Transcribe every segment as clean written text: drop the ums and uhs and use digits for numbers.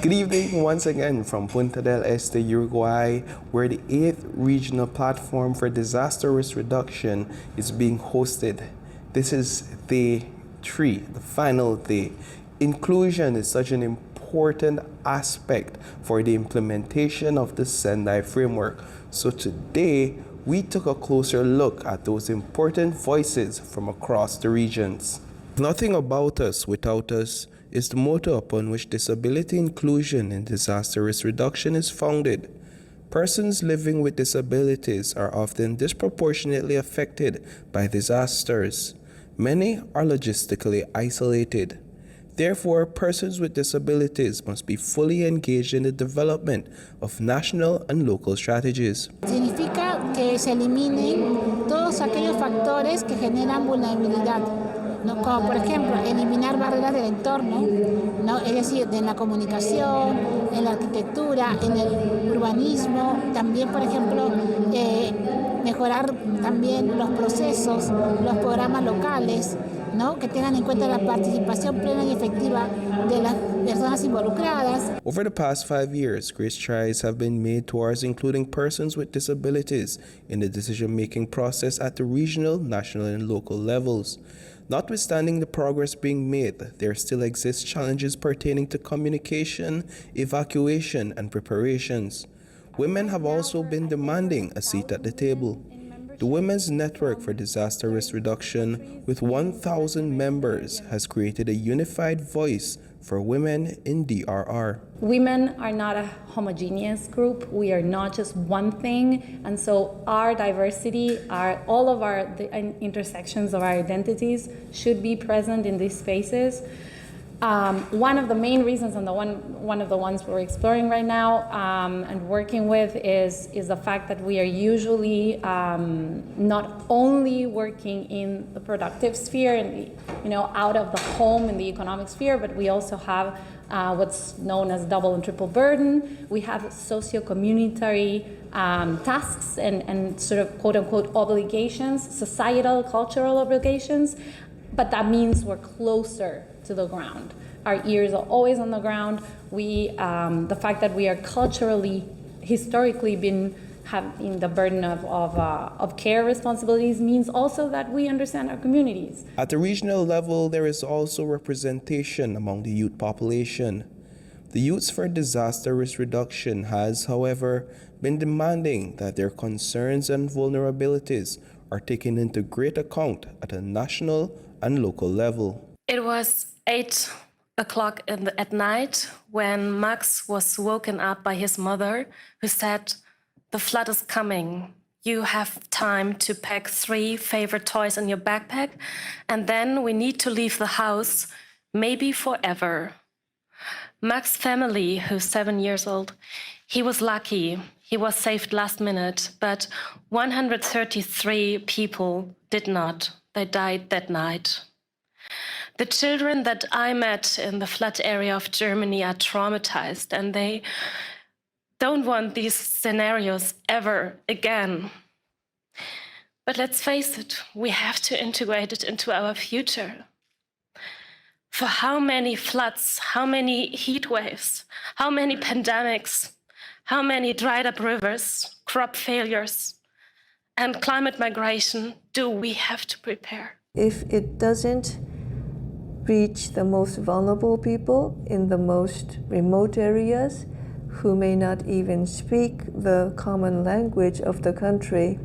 Good evening once again from Punta del Este, Uruguay, where the 8th Regional Platform for Disaster Risk Reduction is being hosted. This is day 3, the final day. Inclusion is such an important aspect for the implementation of the Sendai framework. So today, we took a closer look at those important voices from across the regions. Nothing about us without us is the motto upon which disability inclusion in disaster risk reduction is founded. Persons living with disabilities are often disproportionately affected by disasters. Many are logistically isolated. Therefore, persons with disabilities must be fully engaged in the development of national and local strategies. Significa que se eliminen todos aquellos factores que generan vulnerabilidad, ¿no? Como por ejemplo eliminar barreras del entorno, ¿no? Es decir, en la comunicación, en la arquitectura, en el urbanismo, también por ejemplo mejorar también los procesos, los programas locales, ¿no? Que tengan en cuenta la participación plena y efectiva de las personas involucradas. Over the past 5 years, great strides have been made towards including persons with disabilities in the decision-making process at the regional, national, and local levels. Notwithstanding the progress being made, there still exist challenges pertaining to communication, evacuation, and preparations. Women have also been demanding a seat at the table. The Women's Network for Disaster Risk Reduction, with 1,000 members, has created a unified voice for women in D.R.R. Women are not a homogeneous group. We are not just one thing. And so our diversity, all of the intersections of our identities should be present in these spaces. One of the main reasons, and one of the ones we're exploring right now and working with is the fact that we are usually not only working in the productive sphere and out of the home in the economic sphere, but we also have what's known as double and triple burden. We have socio-communitary tasks and sort of quote-unquote obligations, societal, cultural obligations, but that means we're closer to the ground. Our ears are always on the ground. The fact that we are culturally, historically been having the burden of care responsibilities means also that we understand our communities. At the regional level, there is also representation among the youth population. The Youths for Disaster Risk Reduction has, however, been demanding that their concerns and vulnerabilities are taken into great account at a national and local level. It was 8 o'clock at night when Max was woken up by his mother, who said, "The flood is coming. You have time to pack 3 favorite toys in your backpack, and then we need to leave the house, maybe forever." Max's family, who's 7 years old, he was lucky. He was saved last minute, but 133 people did not. They died that night. The children that I met in the flood area of Germany are traumatized, and they don't want these scenarios ever again. But let's face it, we have to integrate it into our future. For how many floods, how many heat waves, how many pandemics, how many dried up rivers, crop failures, and climate migration do we have to prepare? If it doesn't reach the most vulnerable people in the most remote areas who may not even speak the common language of the country,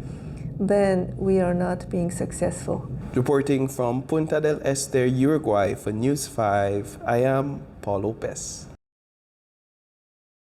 then we are not being successful. Reporting from Punta del Este, Uruguay for News 5, I am Paul Lopez.